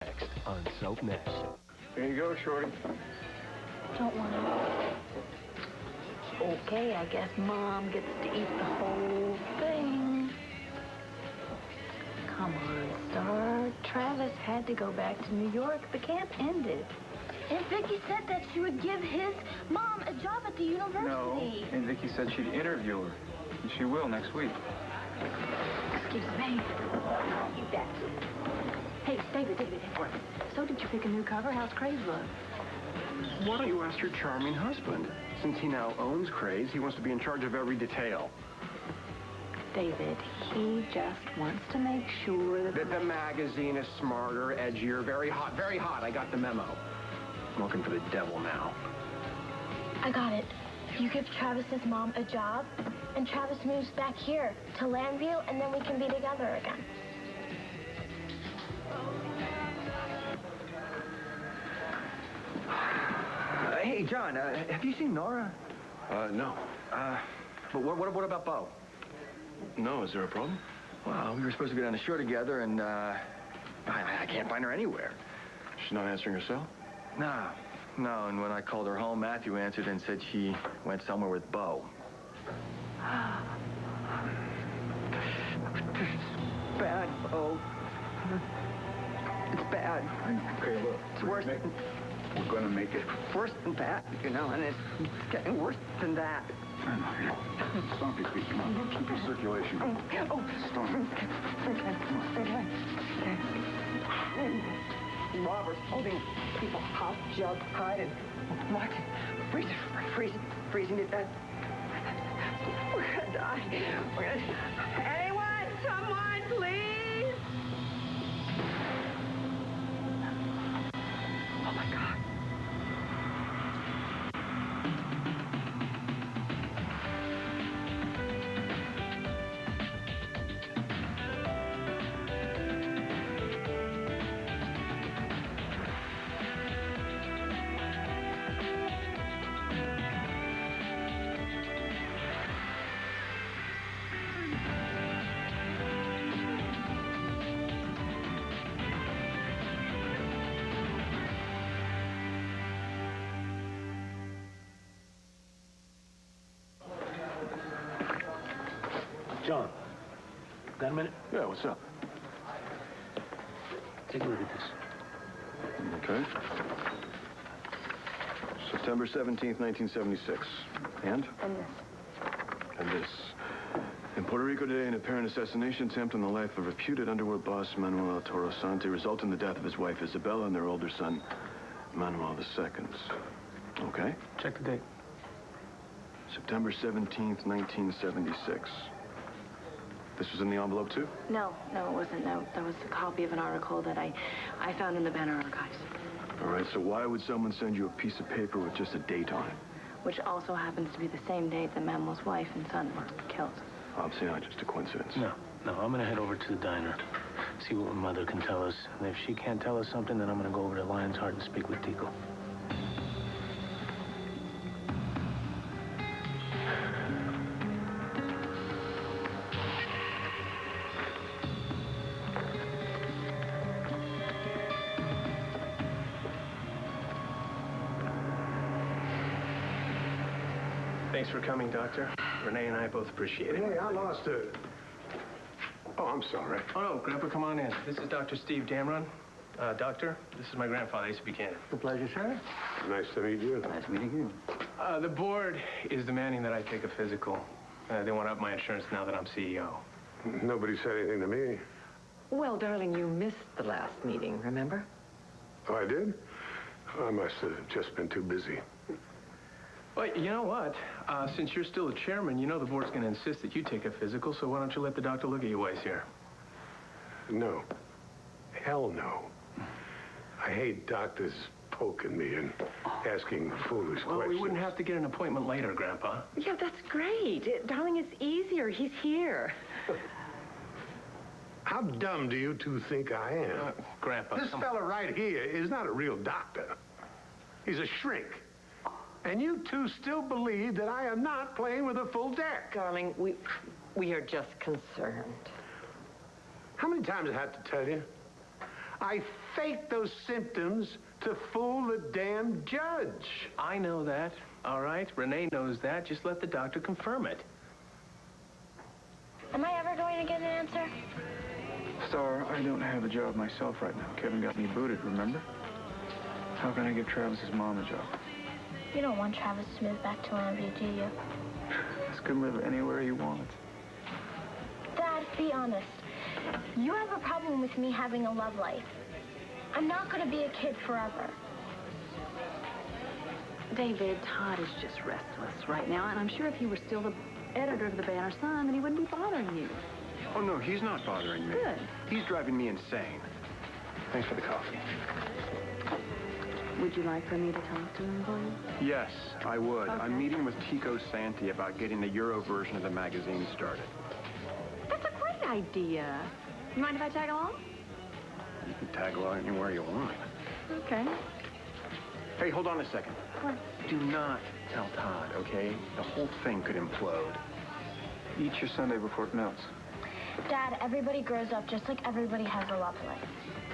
Next on Soap Next. Here you go, Shorty. Don't want to. Okay, I guess Mom gets to eat the whole thing. Come on, Star. Travis had to go back to New York. The camp ended. And Vicky said that she would give his mom a job at the university. No, and Vicky said she'd interview her. And she will next week. Excuse me. You bet. Hey, David. So did you pick a new cover? How's Craze look? Why don't you ask your charming husband? Since he now owns Craze, he wants to be in charge of every detail. David, he just wants to make sure that... The magazine is smarter, edgier, very hot, very hot. I got the memo. I'm looking for the devil now. I got it. You give Travis's mom a job, and Travis moves back here to Landview, and then we can be together again. Hey, John, have you seen Nora? No. But what about Bo? No, is there a problem? Well, we were supposed to go down the shore together, and I can't find her anywhere. She's not answering her cell? No, and when I called her home, Matthew answered and said she went somewhere with Bo. It's bad, Bo. It's bad. Okay, look. It's worse than... We're going to make it. Worse than that, you know, and it's getting worse than that. Stomp your feet. Come on. Keep your circulation. Oh, Stomp. Okay. Robert's holding people hot, jug, hiding, watching, freezing to death. We're gonna die. Anyone, someone, please! Oh my God. John, got a minute? Yeah, what's up? Take a look at this. Okay. September 17th, 1976. And? And this. In Puerto Rico today, an apparent assassination attempt on the life of reputed underworld boss Manuel Toro Sante resulted in the death of his wife Isabella and their older son, Manuel II. Okay? Check the date. September 17th, 1976. This was in the envelope, too? No, it wasn't. No, that was a copy of an article that I found in the Banner archives. All right, so why would someone send you a piece of paper with just a date on it? Which also happens to be the same date that Manuel's wife and son were killed. Obviously not just a coincidence. No, I'm gonna head over to the diner, see what my mother can tell us. And if she can't tell us something, then I'm gonna go over to Lion's Heart and speak with Tico. Thanks for coming, Doctor. Renee and I both appreciate it. Hey, I lost it. Oh, I'm sorry. Oh, no, Grandpa, come on in. This is Dr. Steve Damron. Doctor, this is my grandfather, A.C. Buchanan. The pleasure, sir. Nice to meet you. Nice meeting you. The board is demanding that I take a physical. They want to up my insurance now that I'm CEO. Nobody said anything to me. Well, darling, you missed the last meeting, remember? Oh, I did? I must have just been too busy. Well, you know what? Since you're still the chairman, you know the board's going to insist that you take a physical, so why don't you let the doctor look at your ways here? No. Hell no. I hate doctors poking me and asking foolish questions. Well, we wouldn't have to get an appointment later, Grandpa. Yeah, that's great. Darling, it's easier. He's here. How dumb do you two think I am? Grandpa, This fella right here is not a real doctor. He's a shrink. And you two still believe that I am not playing with a full deck. Darling, we are just concerned. How many times I have to tell you? I faked those symptoms to fool the damn judge. I know that, all right? Renee knows that. Just let the doctor confirm it. Am I ever going to get an answer? Star, I don't have a job myself right now. Kevin got me booted, remember? How can I give Travis's mom a job? You don't want Travis to move back to Lambview, do you? He can live anywhere he wants. Dad, be honest. You have a problem with me having a love life. I'm not going to be a kid forever. David, Todd is just restless right now, and I'm sure if he were still the editor of the Banner Sun, then he wouldn't be bothering you. Oh, no, he's not bothering me. Good. He's driving me insane. Thanks for the coffee. Would you like for me to talk to him for you? Yes, I would. Okay. I'm meeting with Tico Santi about getting the Euro version of the magazine started. That's a great idea. You mind if I tag along? You can tag along anywhere you want. Okay. Hey, hold on a second. What? Do not tell Todd, okay? The whole thing could implode. Eat your sundae before it melts. Dad, everybody grows up just like everybody has a love life.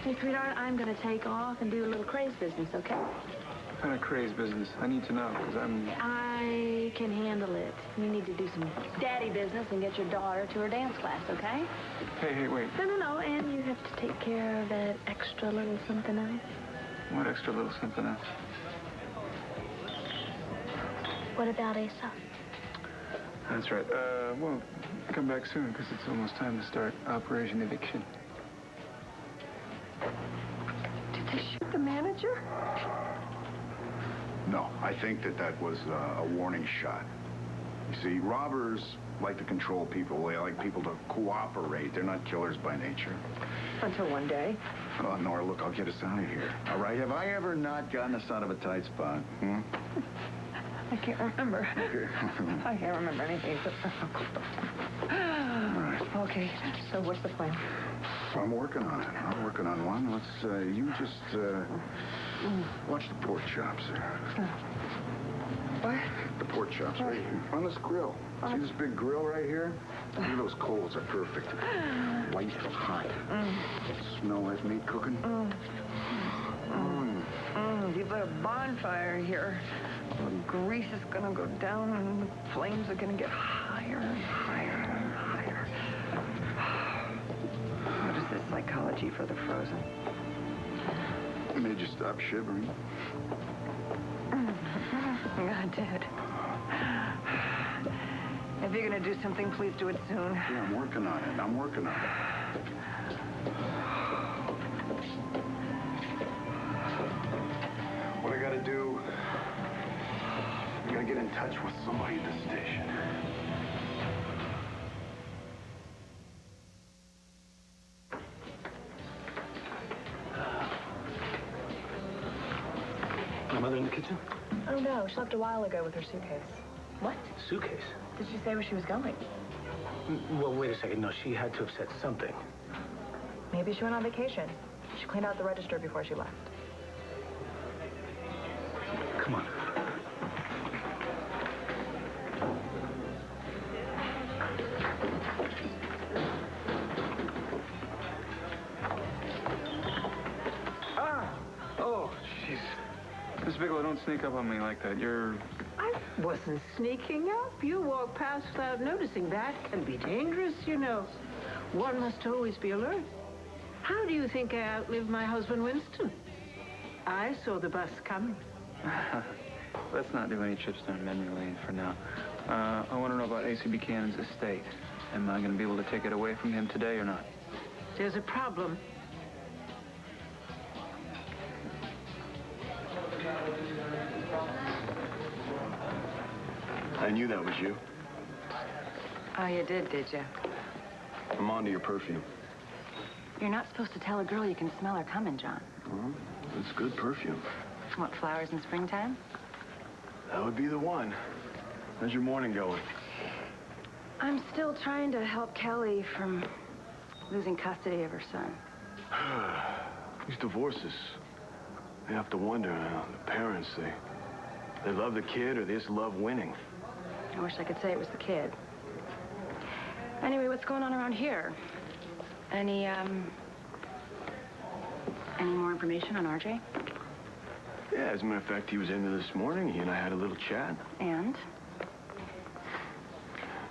Hey, sweetheart, I'm going to take off and do a little craze business, okay? What kind of crazy business? I need to know, because I can handle it. You need to do some daddy business and get your daughter to her dance class, okay? Hey, wait. No, and you have to take care of that extra little something else. What extra little something else? What about Asa? That's right. Well, come back soon, because it's almost time to start Operation Eviction. Did they shoot the manager? No, I think that was a warning shot. You see, robbers like to control people. They like people to cooperate. They're not killers by nature. Until one day. Oh, Nora, look, I'll get us out of here. All right, have I ever not gotten us out of a tight spot? I can't remember. Okay. I can't remember anything. All right. Okay, so what's the plan? I'm working on it. I'm working on one. Let's, you just, watch the pork chops there. What? The pork chops right here on this grill. See this big grill right here? Look at those coals. They're perfect. White, hot. Smell that meat cooking? You've got a bonfire here. The grease is gonna go down and the flames are gonna get higher and higher and higher. What is this psychology for the frozen? It made you stop shivering. God, Dad. If you're gonna do something, please do it soon. Yeah, I'm working on it. I'm working on it. What I gotta do, I gotta get in touch with somebody at the station. My mother in the kitchen? Oh, no. She left a while ago with her suitcase. What? Suitcase? Did she say where she was going? Well, wait a second. No, she had to have said something. Maybe she went on vacation. She cleaned out the register before she left. Come on. Oh, jeez. Miss Bigelow, don't sneak up on me like that. I wasn't sneaking up. You walk past without noticing. That can be dangerous, you know. One must always be alert. How do you think I outlived my husband, Winston? I saw the bus coming. Let's not do any trips down memory lane for now. I want to know about A.C. Buchanan's estate. Am I going to be able to take it away from him today or not? There's a problem. I knew that was you. Oh, you did you? I'm on to your perfume. You're not supposed to tell a girl you can smell her coming, John. Well, it's good perfume. Want flowers in springtime? That would be the one. How's your morning going? I'm still trying to help Kelly from losing custody of her son. These divorces, you have to wonder now. The parents, they love the kid or they just love winning. I wish I could say it was the kid. Anyway, what's going on around here? Any Any more information on RJ? Yeah, as a matter of fact, he was in there this morning. He and I had a little chat. And?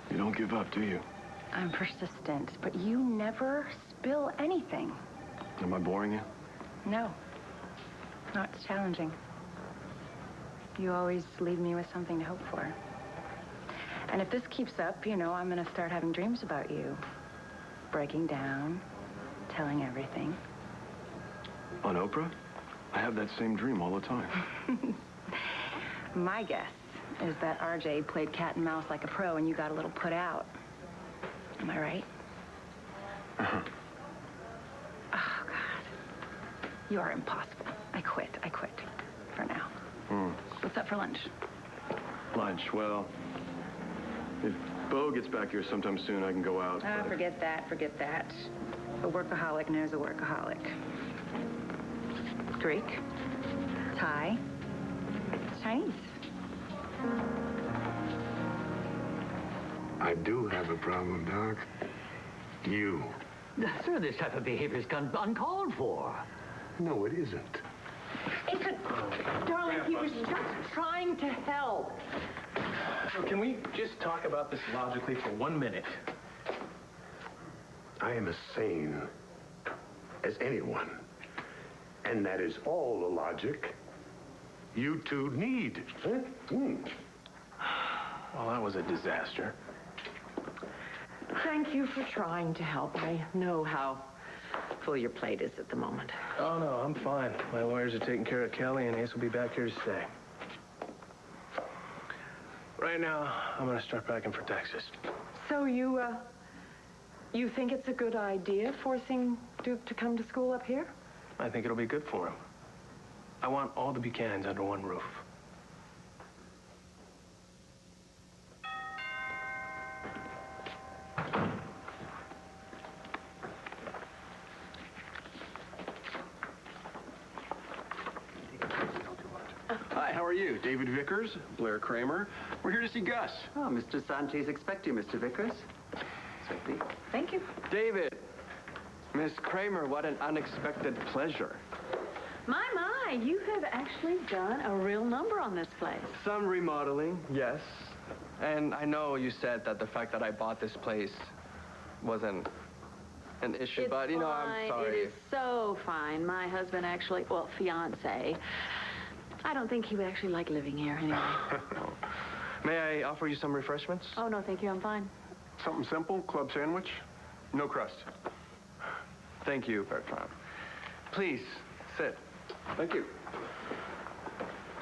You don't give up, do you? I'm persistent, but you never spill anything. Am I boring you? No. No, it's challenging. You always leave me with something to hope for. And if this keeps up, you know, I'm going to start having dreams about you. Breaking down, telling everything. On Oprah? I have that same dream all the time. My guess is that RJ played cat and mouse like a pro and you got a little put out. Am I right? Uh-huh. Oh, God. You are impossible. I quit. For now. What's up for lunch? Lunch, well, if Bo gets back here sometime soon, I can go out. Ah, forget that. A workaholic knows a workaholic. Greek, Thai, Chinese. I do have a problem, Doc. You. Sir, this type of behavior is uncalled for. No, it isn't. Darling, he was just trying to help. So can we just talk about this logically for 1 minute? I am as sane as anyone. And that is all the logic you two need. Well, that was a disaster. Thank you for trying to help. I know how full your plate is at the moment. Oh, no, I'm fine. My lawyers are taking care of Kelly, and Ace will be back here to stay. Right now, I'm going to start packing for Texas. So you think it's a good idea forcing Duke to come to school up here? I think it'll be good for him. I want all the Buchanans under one roof. Hi, how are you? David Vickers, Blair Kramer. We're here to see Gus. Oh, Mr. Sanchez expect you, Mr. Vickers. Certainly. Thank you. David, Miss Kramer, what an unexpected pleasure. My, you have actually done a real number on this place. Some remodeling, yes. And I know you said that the fact that I bought this place wasn't an issue, It's but, you know, I'm fine. sorry. It is so fine. My husband actually, well, fiance, I don't think he would actually like living here anyway. May I offer you some refreshments? Oh, no, thank you. I'm fine. Something simple, club sandwich, no crust. Thank you, Bertram. Please, sit. Thank you.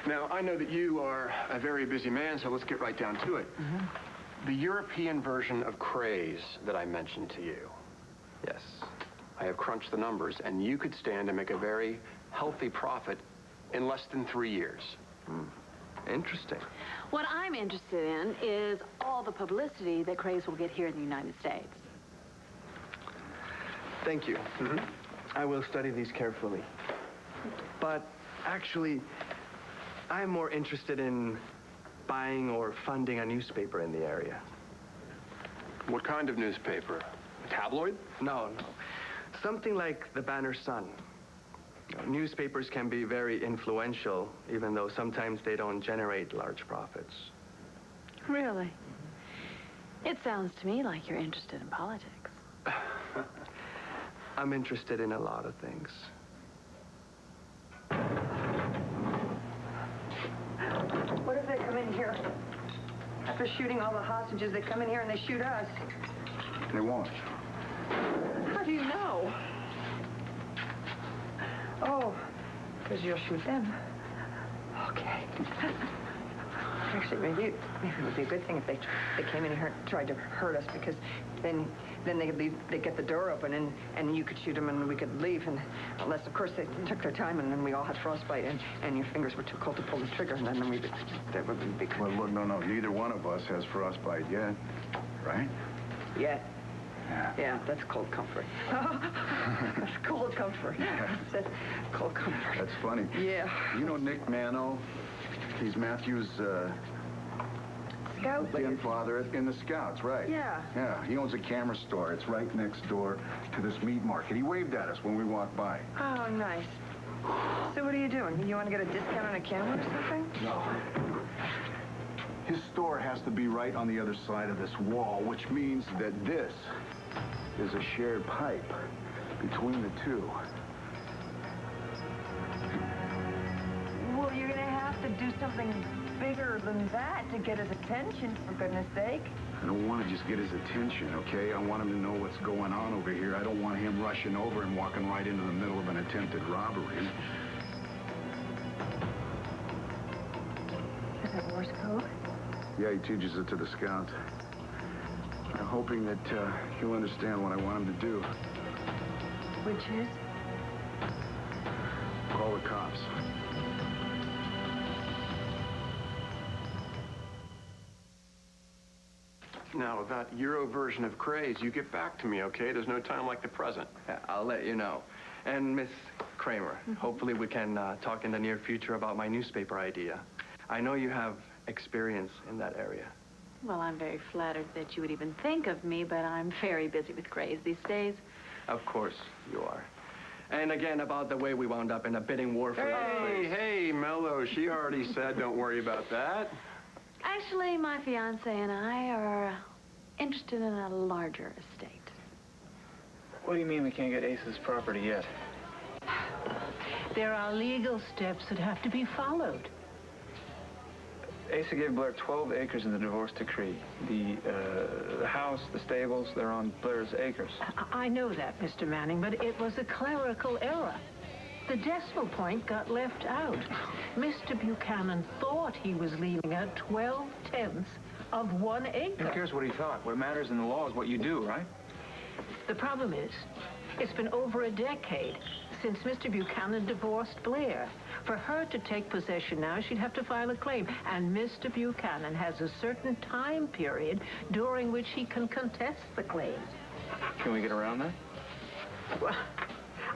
Now, I know that you are a very busy man, so let's get right down to it. The European version of Craze that I mentioned to you. Yes. I have crunched the numbers, and you could stand to make a very healthy profit in less than 3 years. Interesting. What I'm interested in is all the publicity that Craze will get here in the United States. Thank you. I will study these carefully. But actually, I'm more interested in buying or funding a newspaper in the area. What kind of newspaper? A tabloid? No. Something like the Banner Sun. Newspapers can be very influential, even though sometimes they don't generate large profits. Really? It sounds to me like you're interested in politics. I'm interested in a lot of things. What if they come in here? After shooting all the hostages, they come in here and they shoot us. They won't. How do you know? Oh, because you'll shoot them. Okay. Actually, maybe it would be a good thing if they came in here and tried to hurt us, because then they could leave, they get the door open and you could shoot them and we could leave, and unless of course they took their time and then we all had frostbite and your fingers were too cold to pull the trigger, and then that would be good. Well, look, no, neither one of us has frostbite yet, right? Yeah. Yeah, that's cold comfort. That's cold comfort. That's cold comfort. That's funny. Yeah. You know Nick Mano? He's Matthew's Scout? grandfather in the Scouts, right? Yeah. Yeah, he owns a camera store. It's right next door to this meat market. He waved at us when we walked by. Oh, nice. So what are you doing? You want to get a discount on a camera or something? No. His store has to be right on the other side of this wall, which means that this is a shared pipe between the two. Well, you're going to have to do something bigger than that to get his attention, for goodness sake. I don't want to just get his attention, okay? I want him to know what's going on over here. I don't want him rushing over and walking right into the middle of an attempted robbery. Is that Morse code? Yeah, he teaches it to the scouts. I'm hoping that he'll understand what I want him to do. Which is? Call the cops. Now, with that Euro version of craze, you get back to me, okay? There's no time like the present. Yeah, I'll let you know. And Miss Kramer, hopefully we can talk in the near future about my newspaper idea. I know you have experience in that area. Well, I'm very flattered that you would even think of me, but I'm very busy with craze these days. Of course you are. And again, about the way we wound up in a bidding war for Hey, Mello, she already said don't worry about that. Actually, my fiancé and I are interested in a larger estate. What do you mean we can't get Ace's property yet? There are legal steps that have to be followed. Asa gave Blair 12 acres in the divorce decree. The house, the stables, they're on Blair's acres. I know that, Mr. Manning, but it was a clerical error. The decimal point got left out. Mr. Buchanan thought he was leaving out 12/10 of 1 acre. Who cares what he thought? What matters in the law is what you do, right? The problem is, it's been over a decade since Mr. Buchanan divorced Blair. For her to take possession now, she'd have to file a claim. And Mr. Buchanan has a certain time period during which he can contest the claim. Can we get around that? Well,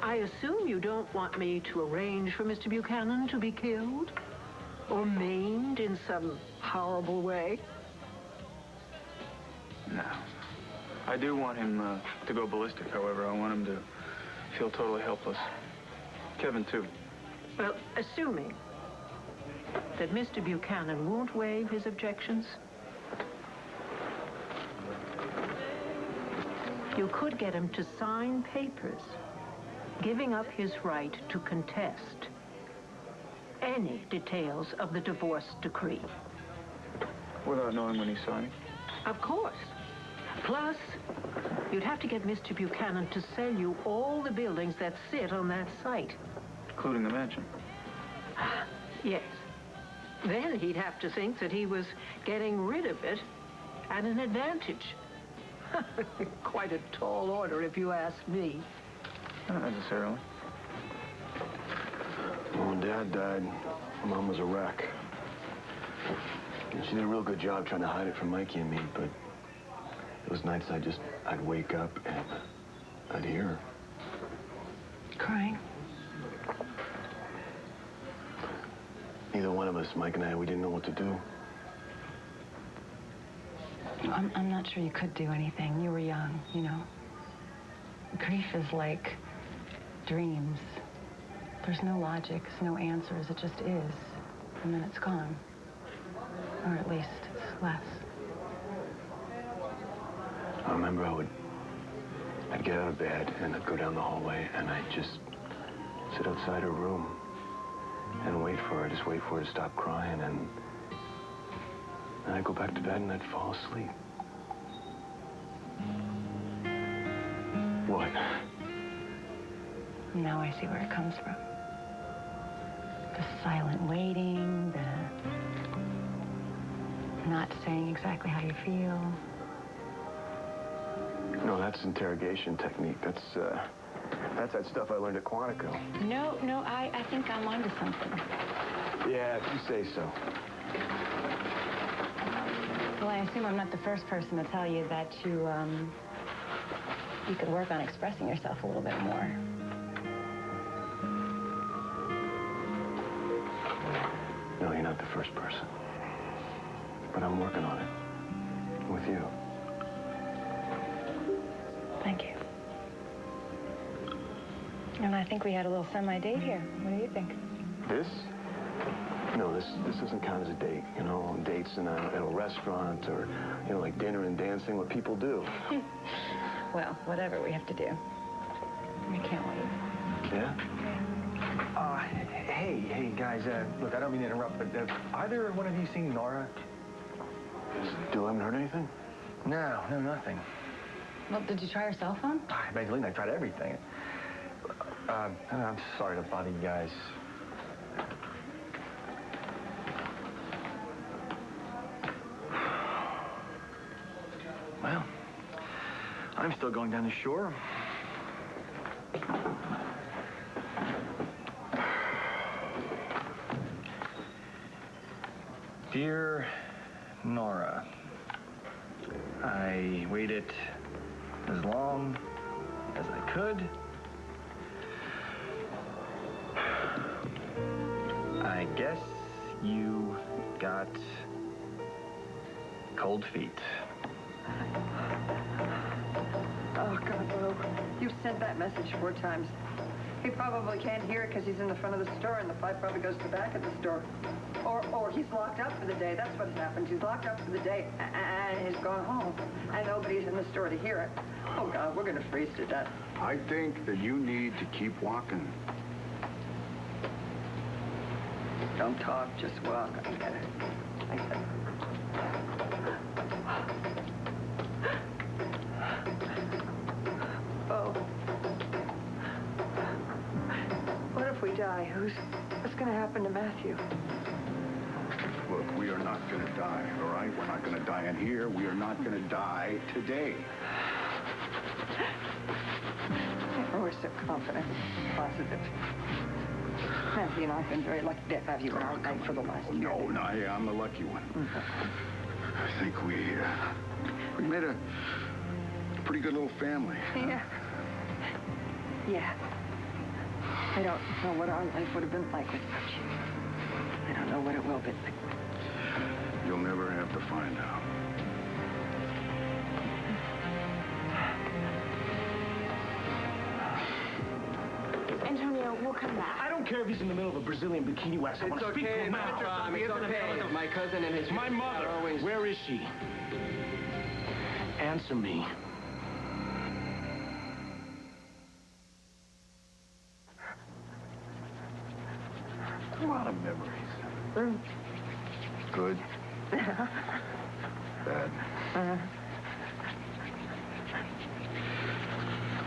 I assume you don't want me to arrange for Mr. Buchanan to be killed? Or maimed in some horrible way? No. I do want him to go ballistic, however. I want him to feel totally helpless. Kevin, too. Well, assuming that Mr. Buchanan won't waive his objections, you could get him to sign papers giving up his right to contest any details of the divorce decree. Without knowing when he's signing? Of course. Plus, you'd have to get Mr. Buchanan to sell you all the buildings that sit on that site. Including the mansion? Yes. Then he'd have to think that he was getting rid of it at an advantage. Quite a tall order, if you ask me. Not necessarily. When Dad died, Mom was a wreck. And she did a real good job trying to hide it from Mikey and me, but those nights I'd wake up and I'd hear her. Crying? Neither one of us, Mike and I, we didn't know what to do. I'm not sure you could do anything. You were young, you know. Grief is like dreams. There's no logic, no answers. It just is. And then it's gone. Or at least it's less. I remember I'd get out of bed and I'd go down the hallway and I'd just sit outside her room and wait for her, just wait for her to stop crying, and I'd go back to bed and I'd fall asleep. What? Now I see where it comes from. The silent waiting, the not saying exactly how you feel. No, that's interrogation technique. That's that stuff I learned at Quantico. No, I think I'm onto something. Yeah, if you say so. Well, I assume I'm not the first person to tell you that you could work on expressing yourself a little bit more. No, you're not the first person. But I'm working on it. With you. Thank you. And I think we had a little semi-date here. What do you think? This? No, this doesn't count as a date. You know, dates in a restaurant or, you know, like dinner and dancing, what people do. Well, whatever we have to do. I can't wait. Yeah? Hey, guys, look, I don't mean to interrupt, but either one of you seen Nora? Still haven't heard anything? No, nothing. Well, did you try your cell phone? Evangeline, I tried everything. I'm sorry to bother you guys. Well, I'm still going down the shore. Dear Nora, I waited as long as I could. I guess you got cold feet. Oh, God, Lou. You've sent that message 4 times. He probably can't hear it because he's in the front of the store, and the pipe probably goes to the back of the store. Or he's locked up for the day. That's what's happened. He's locked up for the day, and he's gone home. And nobody's in the store to hear it. Oh, God, we're going to freeze to death. I think that you need to keep walking. Don't talk, just walk. I get it. I get it. Oh. What if we die? What's going to happen to Matthew? Look, we are not going to die, all right? We're not going to die in here. We are not going to die today. We're so confident, positive. Matthew and I have been very lucky to have you in our life for the last year. No, I'm the lucky one. I think we made a pretty good little family. Yeah. I don't know what our life would have been like without you. I don't know what it will be like. You'll never have to find out. Antonio, we'll come back. I don't care if he's in the middle of a Brazilian bikini wax. I want to speak to him now. It's okay. My cousin and his... My mother. Where is she? Answer me. A lot of memories. Good. Bad.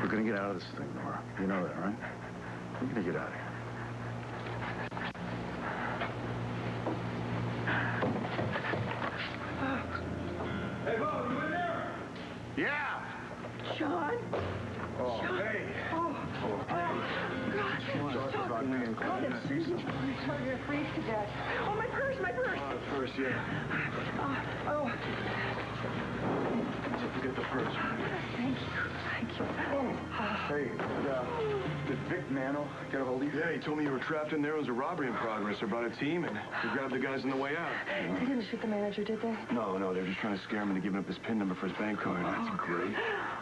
We're gonna get out of this thing, Nora. You know that, right? We're gonna get out of here. Hey, Bo, you in there? Yeah! Sean? Oh, hey. Oh, God. Sorry about being God, it's Susan. I'm sorry to freeze to death. Oh, my purse. Purse, yeah. Oh. Don't forget the purse. Thank you. Hey, did Vic Nano get a hold of you? Yeah, he told me you were trapped in there. There was a robbery in progress. They're about a team, and he grabbed the guys on the way out. They didn't shoot the manager, did they? No, they were just trying to scare him into giving up his PIN number for his bank card. That's great.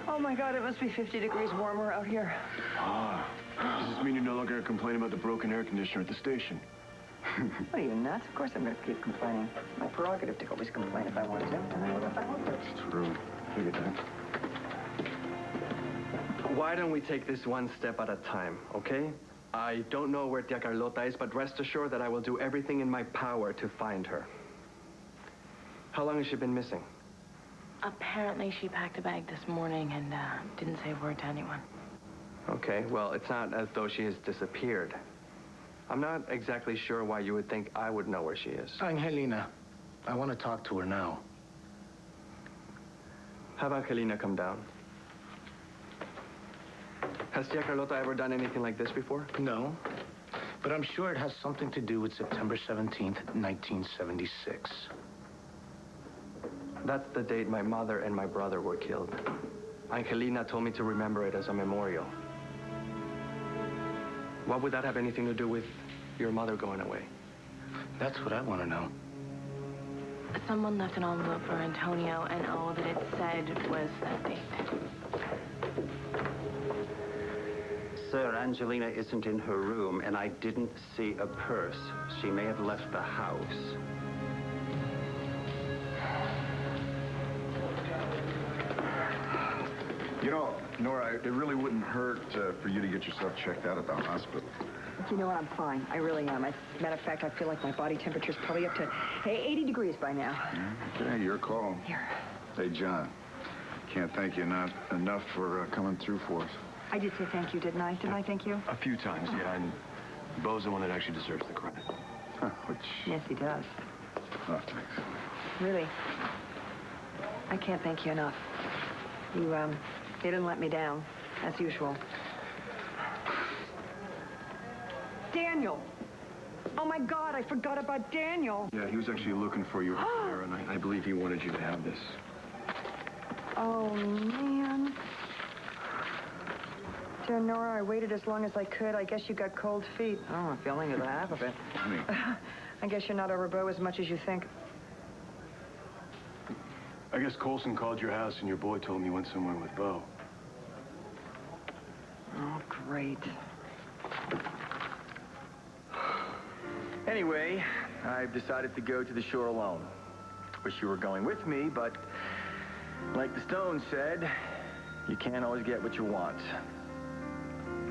Oh, my God, it must be 50 degrees warmer out here. Does this mean you're no longer going to complain about the broken air conditioner at the station? What are you, nuts? Of course I'm going to keep complaining. My prerogative to always complain if I want to, and I will if I want to. It's true. Look at that. Why don't we take this one step at a time, okay? I don't know where Tia Carlota is, but rest assured that I will do everything in my power to find her. How long has she been missing? Apparently she packed a bag this morning and didn't say a word to anyone. Okay, well, it's not as though she has disappeared. I'm not exactly sure why you would think I would know where she is. Angelina, I want to talk to her now. Have Angelina come down. Has Tia Carlota ever done anything like this before? No, but I'm sure it has something to do with September 17th, 1976. That's the date my mother and my brother were killed. Angelina told me to remember it as a memorial. What would that have anything to do with your mother going away? That's what I want to know. Someone left an envelope for Antonio, and all that it said was that date. Sir, Angelina isn't in her room, and I didn't see a purse. She may have left the house. You know, Nora, it really wouldn't hurt for you to get yourself checked out at the hospital. You know what? I'm fine. I really am. As a matter of fact, I feel like my body temperature's probably up to 80 degrees by now. Okay, your call. Here. Hey, John. Can't thank you enough for coming through for us. I did say thank you, didn't I? Didn't I thank you? A few times, yeah, and Beau's the one that actually deserves the credit. Huh, which... Yes, he does. Oh, thanks. Really. I can't thank you enough. You didn't let me down, as usual. Daniel! Oh, my God, I forgot about Daniel. Yeah, he was actually looking for you up there, and I believe he wanted you to have this. Oh, man. Dear Nora, I waited as long as I could. I guess you got cold feet. Oh, I'm feeling the half of it. I guess you're not over Beau as much as you think. I guess Colson called your house and your boy told him you went somewhere with Beau. Oh, great. Anyway, I've decided to go to the shore alone. Wish you were going with me, but like the Stones said, you can't always get what you want.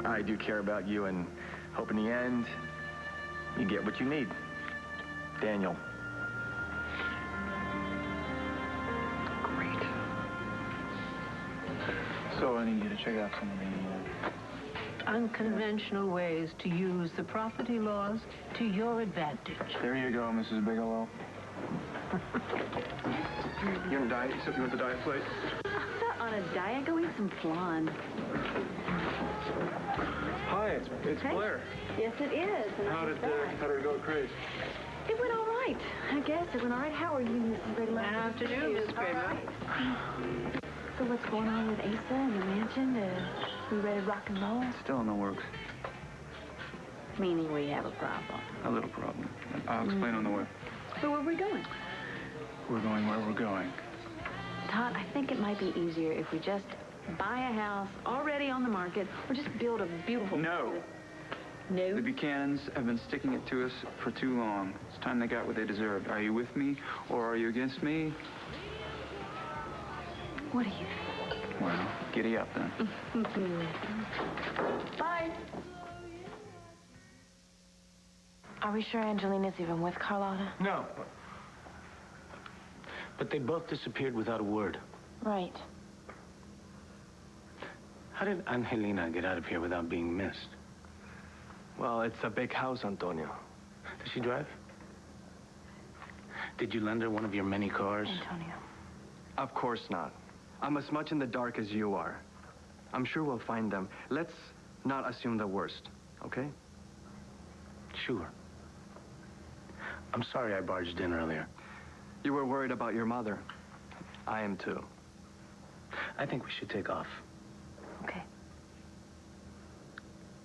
I do care about you and hope in the end you get what you need. Daniel. Great. So I need you to check out some of the... Unconventional ways to use the property laws to your advantage. There you go, Mrs. Bigelow. You on a diet? You want the diet plate? I'm not on a diet. Go eat some flan. Hi, it's Hey. Blair. Yes, it is. And How did it go to Craze? It went all right. I guess it went all right. How are you, Mrs. Bigelow? Good afternoon, Miss Kramer. So what's going on with Asa and the mansion? We ready to rock and roll? Still in the works. Meaning we have a problem. A little problem. I'll explain on the way. So where are we going? We're going where we're going. Todd, I think it might be easier if we just buy a house already on the market or just build a beautiful... No. No? The Buchanans have been sticking it to us for too long. It's time they got what they deserved. Are you with me or are you against me? What do you think? Well, giddy up then. Bye. Are we sure Angelina's even with Carlotta? No. But they both disappeared without a word. Right. How did Angelina get out of here without being missed? Well, it's a big house, Antonio. Does she drive? Did you lend her one of your many cars? Antonio. Of course not. I'm as much in the dark as you are. I'm sure we'll find them. Let's not assume the worst, okay? Sure. I'm sorry I barged in earlier. You were worried about your mother. I am too. I think we should take off. Okay.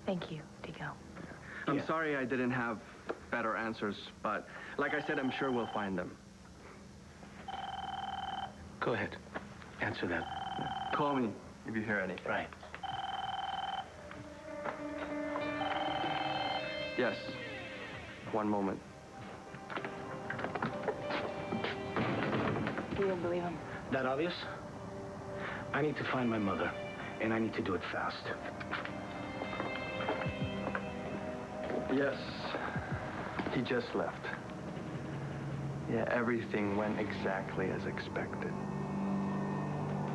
Thank you, Diego. I'm sorry I didn't have better answers, but like I said, I'm sure we'll find them. Go ahead. Answer that. Call me if you hear anything. Right. Yes. One moment. You don't believe him? That obvious? I need to find my mother, and I need to do it fast. Yes. He just left. Yeah, everything went exactly as expected.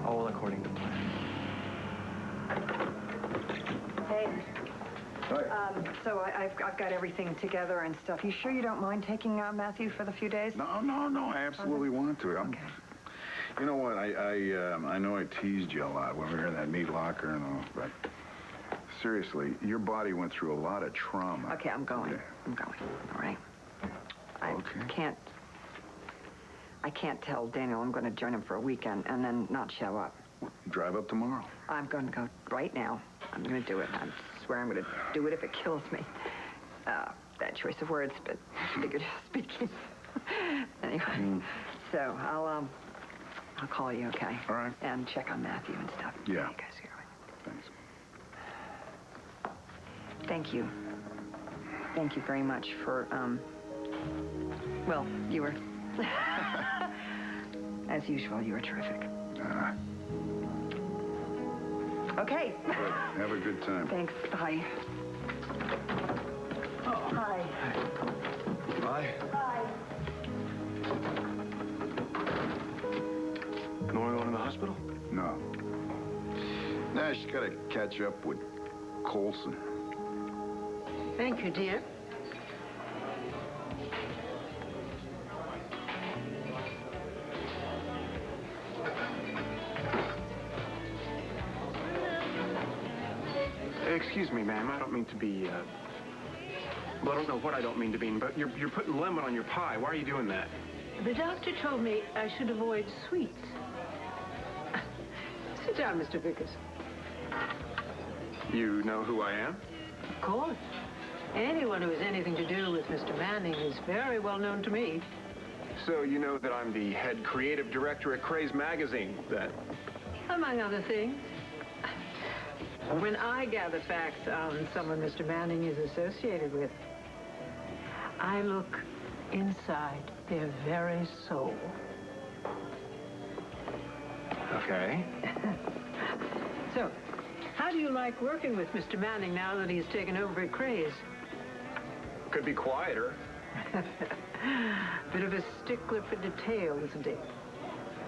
All according to plan. Hey. So I've got everything together and stuff. You sure you don't mind taking Matthew for the few days? No, I absolutely want to. Okay. You know what, I know I teased you a lot when we were in that meat locker and all, but seriously, your body went through a lot of trauma. Okay, I'm going. Yeah. I'm going, all right? I can't tell Daniel I'm going to join him for a weekend and then not show up. Drive up tomorrow. I'm going to go right now. I'm going to do it. I swear I'm going to do it if it kills me. Bad choice of words, but figuratively speaking. Anyway, so I'll call you, okay? All right. And check on Matthew and stuff. Yeah. You guys hear me? Thanks. Thank you. Thank you very much for, well, you were, as usual, you were terrific. Okay. Have a good time. Thanks. Bye. Oh, hi. Bye. Bye. Nora going to the hospital? No. Nah, she's got to catch up with Colson. Thank you, dear. Excuse me, ma'am. I don't mean to be, well, I don't know what I don't mean to be, but you're putting lemon on your pie. Why are you doing that? The doctor told me I should avoid sweets. Sit down, Mr. Vickers. You know who I am? Of course. Anyone who has anything to do with Mr. Manning is very well known to me. So you know that I'm the head creative director at Craze Magazine, then? Among other things. When I gather facts on someone Mr. Manning is associated with, I look inside their very soul. Okay. So, how do you like working with Mr. Manning now that he's taken over at Craze? Could be quieter. Bit of a stickler for detail, isn't he?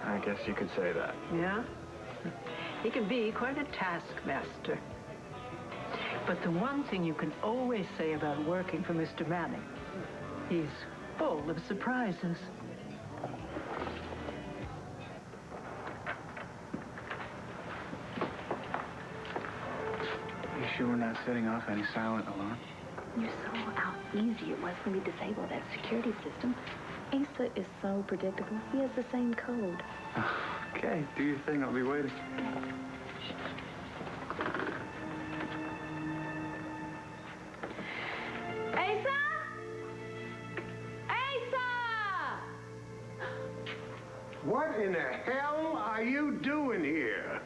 I guess you could say that. Yeah? He can be quite a taskmaster. But the one thing you can always say about working for Mr. Manning, he's full of surprises. You sure we're not setting off any silent alarm? You saw how easy it was for me to disable that security system. Asa is so predictable. He has the same code. Okay, do your thing. I'll be waiting. Asa! Asa! What in the hell are you doing here?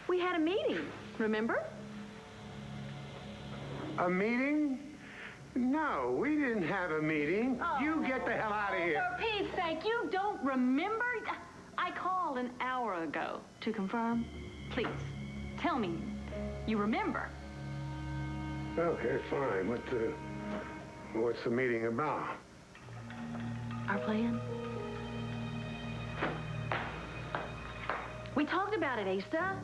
We had a meeting, remember? A meeting? No, we didn't have a meeting. You get the hell out of here. For Pete's sake, you don't remember? I called an hour ago to confirm. Please, tell me, you remember? Okay, fine. What's the meeting about? Our plan? We talked about it, Asa.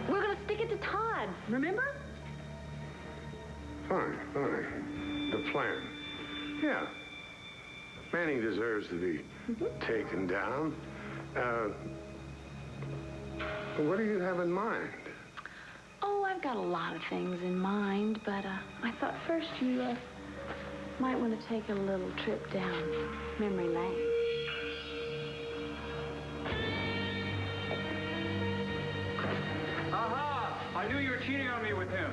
We're gonna stick it to Todd, remember? Fine, fine. The plan. Yeah. Manning deserves to be taken down. What do you have in mind? Oh, I've got a lot of things in mind, but I thought first you might want to take a little trip down memory lane. Aha! I knew you were cheating on me with him.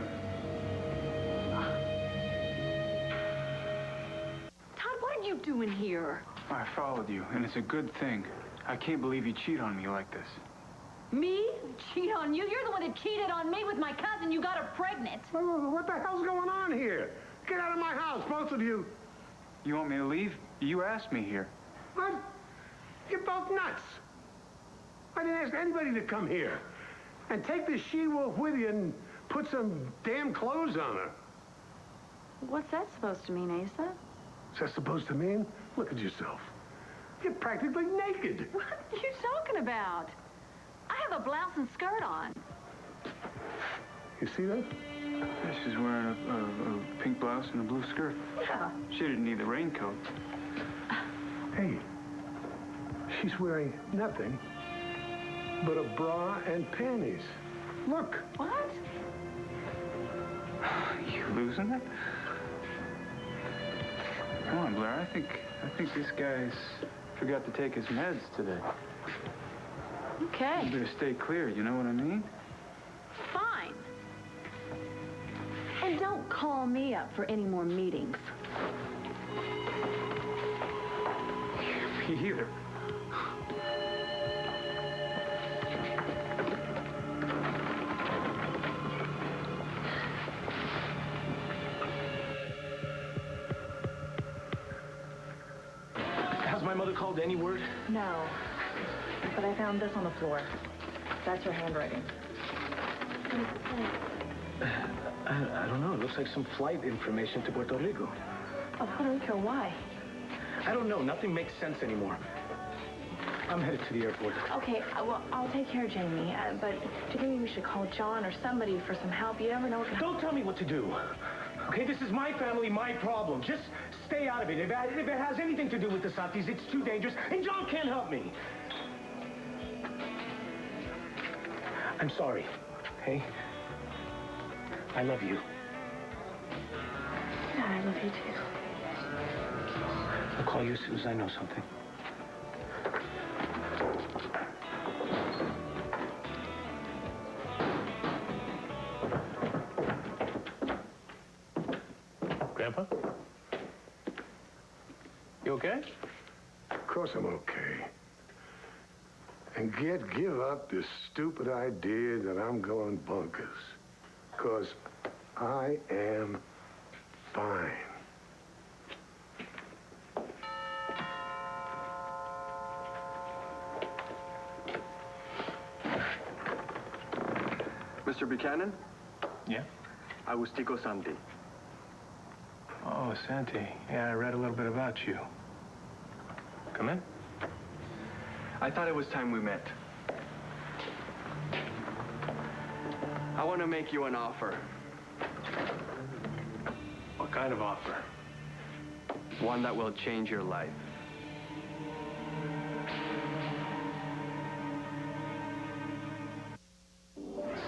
Todd, what are you doing here? I followed you, and it's a good thing. I can't believe you cheat on me like this. Me? Cheat on you? You're the one that cheated on me with my cousin. You got her pregnant. What the hell's going on here? Get out of my house, both of you. You want me to leave? You asked me here. What? You're both nuts. I didn't ask anybody to come here. And take the she-wolf with you and put some damn clothes on her. What's that supposed to mean, Asa? What's that supposed to mean? Look at yourself. You're practically naked. What are you talking about? I have a blouse and skirt on. You see that? Yeah, she's wearing a pink blouse and a blue skirt. Yeah. She didn't need the raincoat. Hey, she's wearing nothing but a bra and panties. Look. What? You losing it? Come on, Blair. I think this guy's forgot to take his meds today. Okay. You better stay clear, you know what I mean? Fine. And don't call me up for any more meetings. Me either. mother called any word? No. But I found this on the floor. That's her handwriting. I don't know. It looks like some flight information to Puerto Rico. Oh, Puerto Rico, why? I don't know. Nothing makes sense anymore. I'm headed to the airport. Okay, well, I'll take care of Jamie. But do you think we should call John or somebody for some help? You never know what... Don't tell me what to do. Okay, this is my family, my problem. Just stay out of it. If it has anything to do with the Santis, it's too dangerous, and John can't help me. I'm sorry, okay? I love you. Yeah, I love you too. I'll call you as soon as I know something. Grandpa? You okay? Of course I'm okay. And give up this stupid idea that I'm going bonkers. Because I am fine. Mr. Buchanan? Yeah? Agustico Santi. Oh, Santi. Yeah, I read a little bit about you. Come in. I thought it was time we met. I want to make you an offer. What kind of offer? One that will change your life.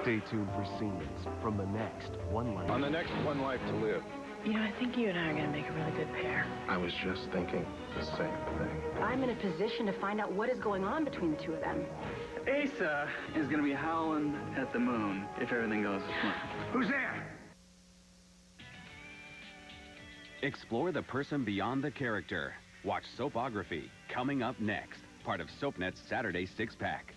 Stay tuned for scenes from the next One Life. On the next One Life to Live. You know, I think you and I are going to make a really good pair. I was just thinking the same thing. I'm in a position to find out what is going on between the two of them. Asa is going to be howling at the moon if everything goes as planned. Who's there? Explore the person beyond the character. Watch Soapography, coming up next. Part of SoapNet's Saturday Six-Pack.